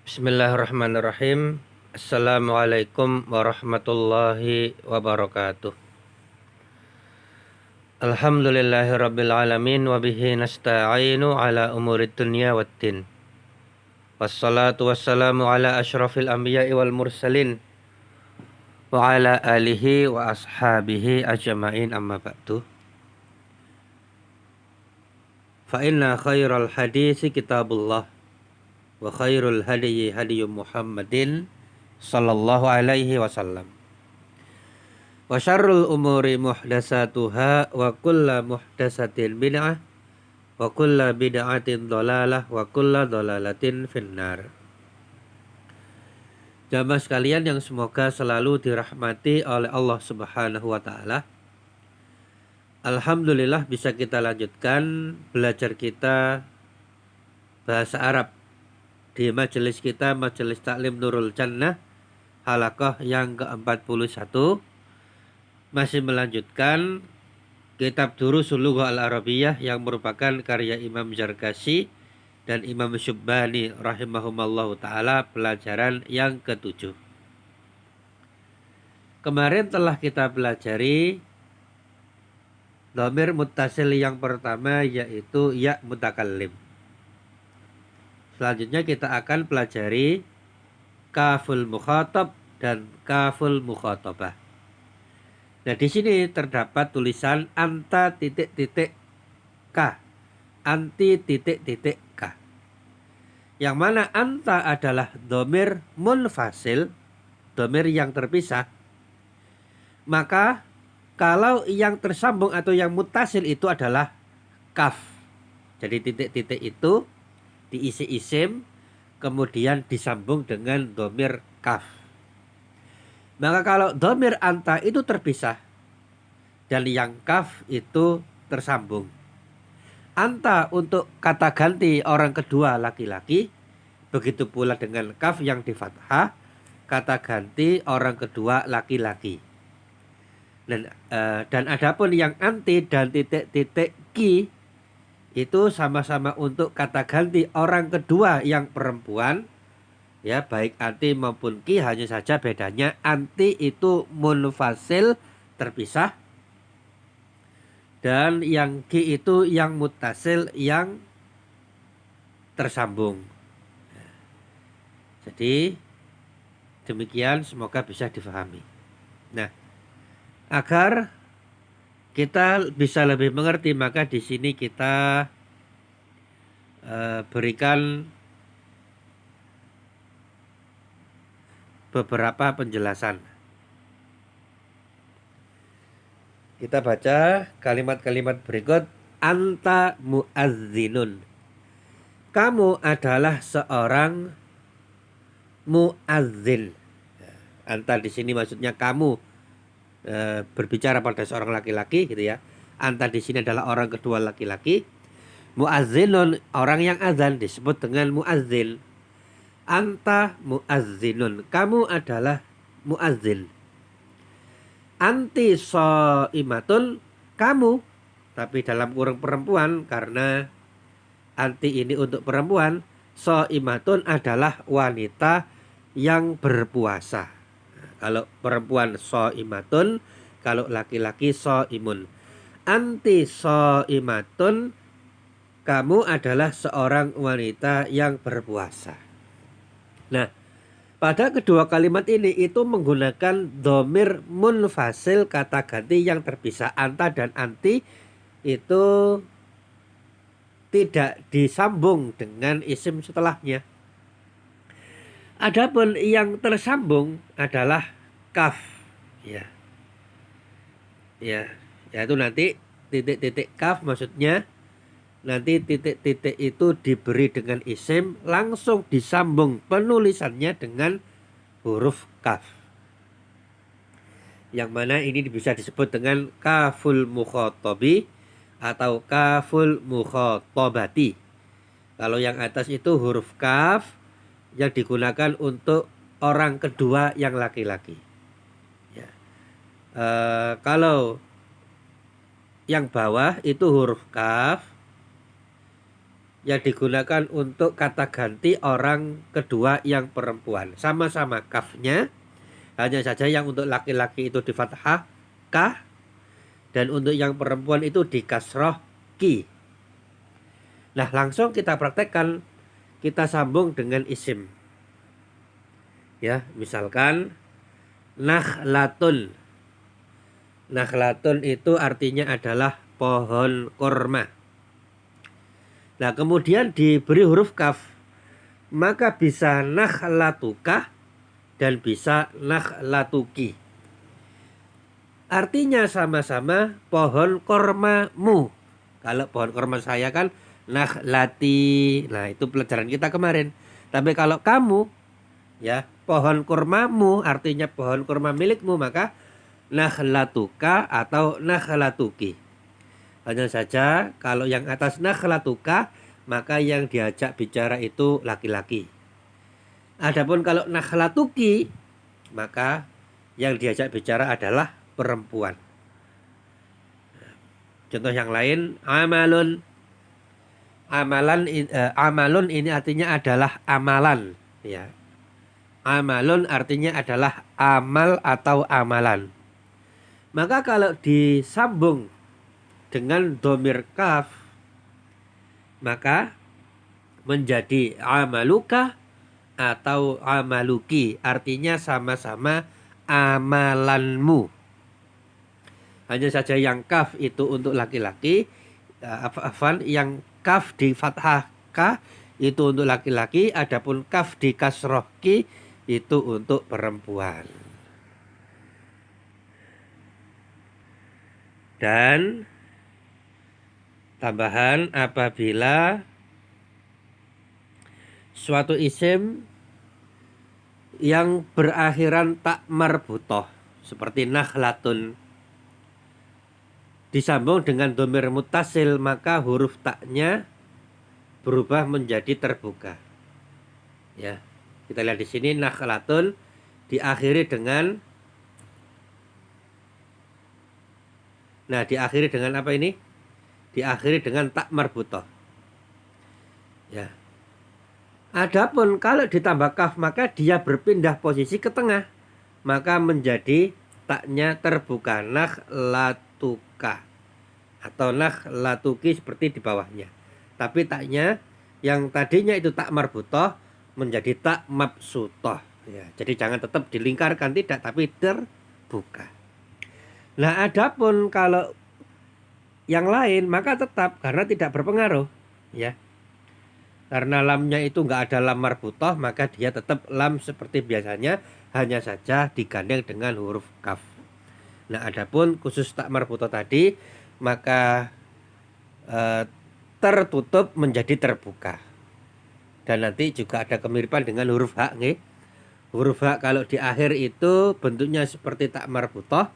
Bismillahirrahmanirrahim. Assalamualaikum warahmatullahi wabarakatuh. Alhamdulillahirabbil alamin wa bihi nasta'inu ala umurid dunya waddin. Wassalatu wassalamu ala asyrafil anbiya'i wal mursalin wa ala alihi wa ashabihi ajma'in, amma ba'du. Fa inna khairal hadisi kitabullah wa khairul hadiyi hadiyu Muhammadin sallallahu alaihi wasallam. Wa syarrul umuri muhdasatuha wa kulla muhdasatin bid'ah wa kulla bid'atin dhalalah wa kulla dhalalatin finnar. Jamaah sekalian yang semoga selalu dirahmati oleh Allah Subhanahu wa taala. Alhamdulillah bisa kita lanjutkan belajar kita bahasa Arab di majelis kita, Majelis Taklim Nurul Jannah, halaqah yang ke-41. Masih melanjutkan kitab Durusul Lughah Al-Arabiyyah yang merupakan karya Imam Zarkashi dan Imam Syubbani rahimahumallahu ta'ala, pelajaran yang ke-7. Kemarin telah kita pelajari dhamir muttasil yang pertama, yaitu ya mutakallim. Selanjutnya kita akan pelajari kaful mukhatab dan kaful mukhatabah. Nah, di sini terdapat tulisan anta titik-titik k, anti titik-titik k. Yang mana anta adalah dhamir munfasil, dhamir yang terpisah. Maka kalau yang tersambung atau yang mutasil itu adalah kaf. Jadi titik-titik itu diisi isim, kemudian disambung dengan dhamir kaf. Maka kalau dhamir anta itu terpisah dan yang kaf itu tersambung. Anta untuk kata ganti orang kedua laki-laki, begitu pula dengan kaf yang di fathah, kata ganti orang kedua laki-laki. Dan adapun yang anti dan titik-titik ki itu sama-sama untuk kata ganti orang kedua yang perempuan. Ya, baik anti maupun ki, hanya saja bedanya anti itu munfasil terpisah dan yang ki itu yang muttasil yang tersambung. Jadi demikian, semoga bisa difahami. Nah, agar kita bisa lebih mengerti, maka di sini kita berikan beberapa penjelasan. Kita baca kalimat-kalimat berikut. Anta muazzinun. Kamu adalah seorang muazzin. Anta di sini maksudnya kamu berbicara pada seorang laki-laki, gitu ya. Anta di sini adalah orang kedua laki-laki. Muazzinun, orang yang azan, disebut dengan muazzin. Anta muazzinun, kamu adalah muazzin. Anti shaimatun, kamu, tapi dalam kurung perempuan, karena anti ini untuk perempuan. Shaimatun adalah wanita yang berpuasa. Nah, kalau perempuan shaimatun, kalau laki-laki shaimun. Anti shaimatun, kamu adalah seorang wanita yang berpuasa. Nah, pada kedua kalimat ini itu menggunakan dhamir munfasil, kata ganti yang terpisah. Anta dan anti itu tidak disambung dengan isim setelahnya. Adapun yang tersambung adalah kaf, ya, yaitu nanti titik-titik kaf, maksudnya nanti titik-titik itu diberi dengan isim, langsung disambung penulisannya dengan huruf kaf. Yang mana ini bisa disebut dengan kaful mukhatabi atau kaful mukhatabati. Kalau yang atas itu huruf kaf yang digunakan untuk orang kedua yang laki-laki. Ya. Kalau yang bawah itu huruf kaf yang digunakan untuk kata ganti orang kedua yang perempuan. Sama-sama kafnya, hanya saja yang untuk laki-laki itu di fathah ka, dan untuk yang perempuan itu di kasroh ki. Nah, langsung kita praktekkan, kita sambung dengan isim. Ya, misalkan nakhlatun. Nakhlatun itu artinya adalah pohon korma. Nah, kemudian diberi huruf kaf, maka bisa nakhlatuka dan bisa nakhlatuki. Artinya sama-sama pohon kormamu. Kalau pohon korma saya kan nakhlati. Nah, itu pelajaran kita kemarin. Tapi kalau kamu, ya, pohon kurmamu artinya pohon kurma milikmu, maka nakhlatuka atau nakhlatuki. Hanya saja kalau yang atas nakhlatuka, maka yang diajak bicara itu laki-laki. Adapun kalau nakhlatuki, maka yang diajak bicara adalah perempuan. Contoh yang lain, amalun. Amalun ini artinya adalah amalan, ya. Amalun artinya adalah amal atau amalan. Maka kalau disambung dengan domir kaf, maka menjadi amaluka atau amaluki. Artinya sama-sama amalanmu. Hanya saja yang kaf itu untuk laki-laki, yang kaf di fathah ka itu untuk laki-laki, adapun kaf di kasroh ki itu untuk perempuan. Dan tambahan, apabila suatu isim yang berakhiran tak marbutoh seperti nakhlatun disambung dengan domir mutasil, maka huruf taknya berubah menjadi terbuka. Ya, kita lihat di sini nakhlatun diakhiri dengan, diakhiri dengan apa ini? Diakhiri dengan tak marbutoh. Ya. Adapun kalau ditambah kaf, maka dia berpindah posisi ke tengah, maka menjadi taknya terbuka, nakhlatuka atau nakhlatuki seperti di bawahnya. Tapi taknya yang tadinya itu tak marbutoh menjadi tak mabsutoh. Ya, jadi jangan tetap dilingkarkan, tidak, tapi terbuka. Nah, adapun kalau yang lain maka tetap, karena tidak berpengaruh, ya. Karena lamnya itu nggak ada lam marbutoh, maka dia tetap lam seperti biasanya, hanya saja digandeng dengan huruf kaf. Nah, adapun khusus tak marbutoh tadi, maka tertutup menjadi terbuka. Dan nanti juga ada kemiripan dengan huruf hak, nih. Huruf hak kalau di akhir itu bentuknya seperti tak marbutoh,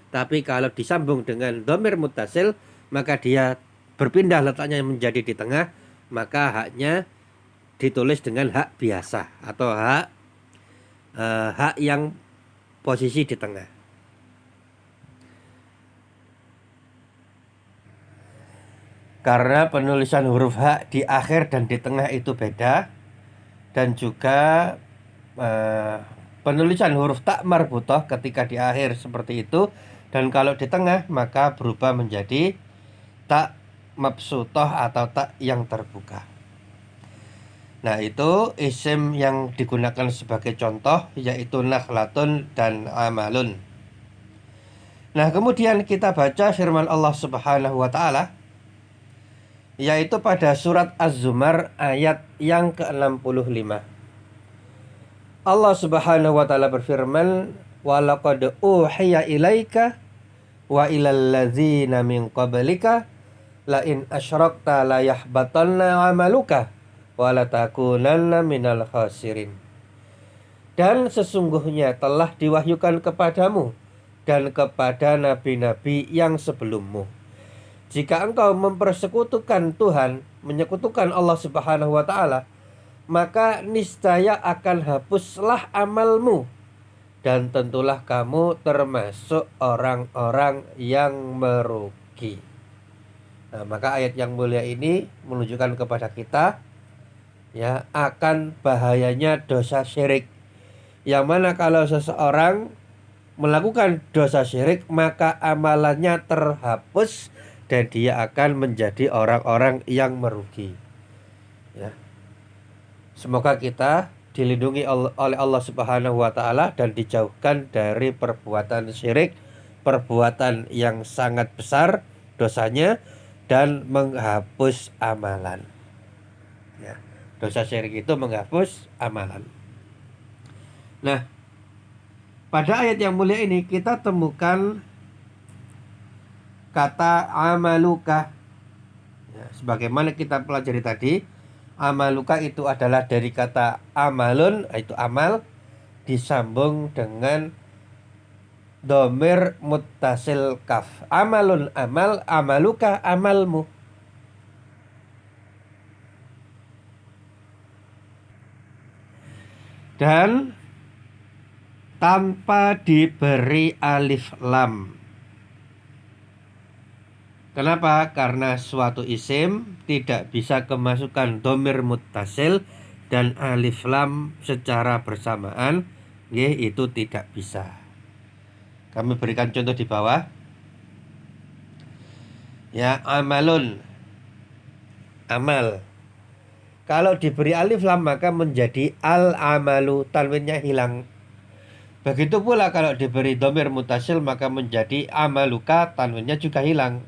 tapi kalau disambung dengan domir mutasil, maka dia berpindah letaknya menjadi di tengah, maka haknya ditulis dengan hak biasa atau hak yang posisi di tengah. Karena penulisan huruf hak di akhir dan di tengah itu beda, dan juga penulisan huruf tak marbutoh ketika di akhir seperti itu, dan kalau di tengah maka berubah menjadi tak mabsutoh atau tak yang terbuka. Nah, itu isim yang digunakan sebagai contoh, yaitu nakhlatun dan amalun. Nah, kemudian kita baca firman Allah Subhanahu wa ta'ala, yaitu pada surat Az-Zumar ayat yang ke-65. Allah Subhanahu wa ta'ala berfirman, wa laqad uhiya ilaika wa ilal ladzina min qablika la in asyrakta la yahbatanna amaluka wa la takunanna minal khasirin. Dan sesungguhnya telah diwahyukan kepadamu dan kepada nabi-nabi yang sebelummu, jika engkau mempersekutukan Tuhan, menyekutukan Allah Subhanahu wa ta'ala, maka niscaya akan hapuslah amalmu, dan tentulah kamu termasuk orang-orang yang merugi. Nah, maka ayat yang mulia ini menunjukkan kepada kita ya akan bahayanya dosa syirik. Yang mana kalau seseorang melakukan dosa syirik maka amalannya terhapus dan dia akan menjadi orang-orang yang merugi. Ya. Semoga kita dilindungi oleh Allah Subhanahu wa taala dan dijauhkan dari perbuatan syirik, perbuatan yang sangat besar dosanya dan menghapus amalan. Ya. Dosa syirik itu menghapus amalan. Nah, pada ayat yang mulia ini kita temukan kata amaluka. Ya, sebagaimana kita pelajari tadi, amaluka itu adalah dari kata amalun, itu amal, disambung dengan domir muttasil kaf. Amalun amal, amaluka amalmu. Dan tanpa diberi alif lam. Kenapa? Karena suatu isim tidak bisa kemasukan domir muttasil dan alif lam secara bersamaan, itu tidak bisa. Kami berikan contoh di bawah. Ya, amalun, amal. Kalau diberi alif lam maka menjadi al-amalu, tanwinnya hilang. Begitu pula kalau diberi domir mutasil maka menjadi amaluka, tanwinnya juga hilang.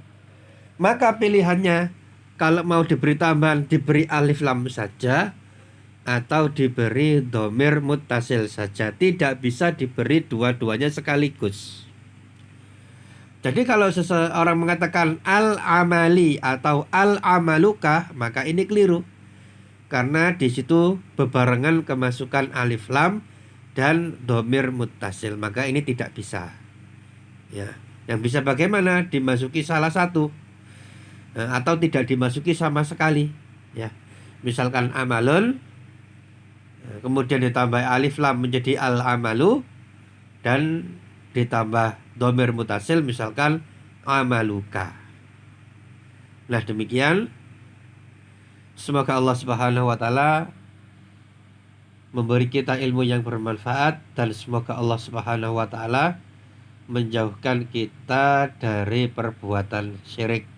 Maka pilihannya kalau mau diberi tambahan diberi alif lam saja atau diberi domir mutasil saja. Tidak bisa diberi dua-duanya sekaligus. Jadi kalau seseorang mengatakan al-amali atau al-amaluka maka ini keliru. Karena di situ bebarengan kemasukan alif lam dan domir muttasil, maka ini tidak bisa. Ya, yang bisa bagaimana? Dimasuki salah satu, atau tidak dimasuki sama sekali. Ya, misalkan amalun, kemudian ditambah alif lam menjadi al amalu dan ditambah domir muttasil, misalkan amaluka. Nah demikian. Semoga Allah Subhanahu wa taala memberi kita ilmu yang bermanfaat dan semoga Allah Subhanahu wa taala menjauhkan kita dari perbuatan syirik.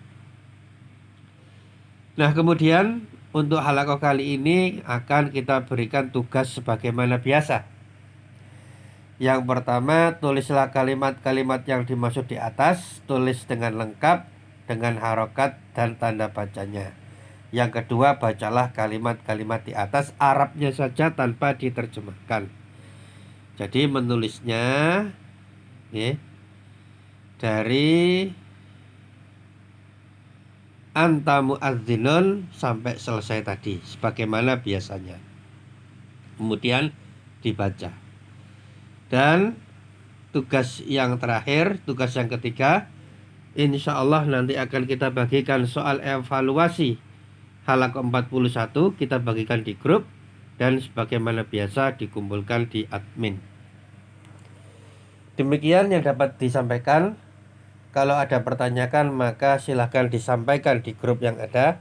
Nah, kemudian untuk halaqah kali ini akan kita berikan tugas sebagaimana biasa. Yang pertama, tulislah kalimat-kalimat yang dimaksud di atas, tulis dengan lengkap dengan harokat dan tanda bacanya. Yang kedua, bacalah kalimat-kalimat di atas, Arabnya saja tanpa diterjemahkan. Jadi menulisnya ya, dari anta muadzinun sampai selesai tadi, sebagaimana biasanya. Kemudian dibaca. Dan tugas yang terakhir, tugas yang ketiga, insya Allah nanti akan kita bagikan soal evaluasi halaqah 41, kita bagikan di grup dan sebagaimana biasa dikumpulkan di admin. Demikian yang dapat disampaikan. Kalau ada pertanyaan maka silahkan disampaikan di grup yang ada.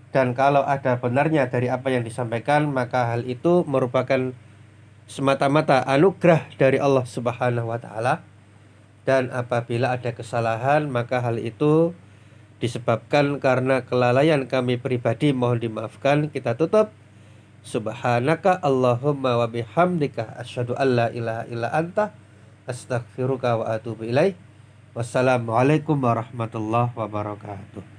Dan kalau ada benarnya dari apa yang disampaikan maka hal itu merupakan semata-mata anugerah dari Allah Subhanahu wa taala. Dan apabila ada kesalahan maka hal itu disebabkan karena kelalaian kami pribadi, mohon dimaafkan. Kita tutup. Subhanaka Allahumma wa bihamdika asyhadu an la ilaha illa anta astaghfiruka wa atubu ilaih. Wassalamualaikum warahmatullahi wabarakatuh.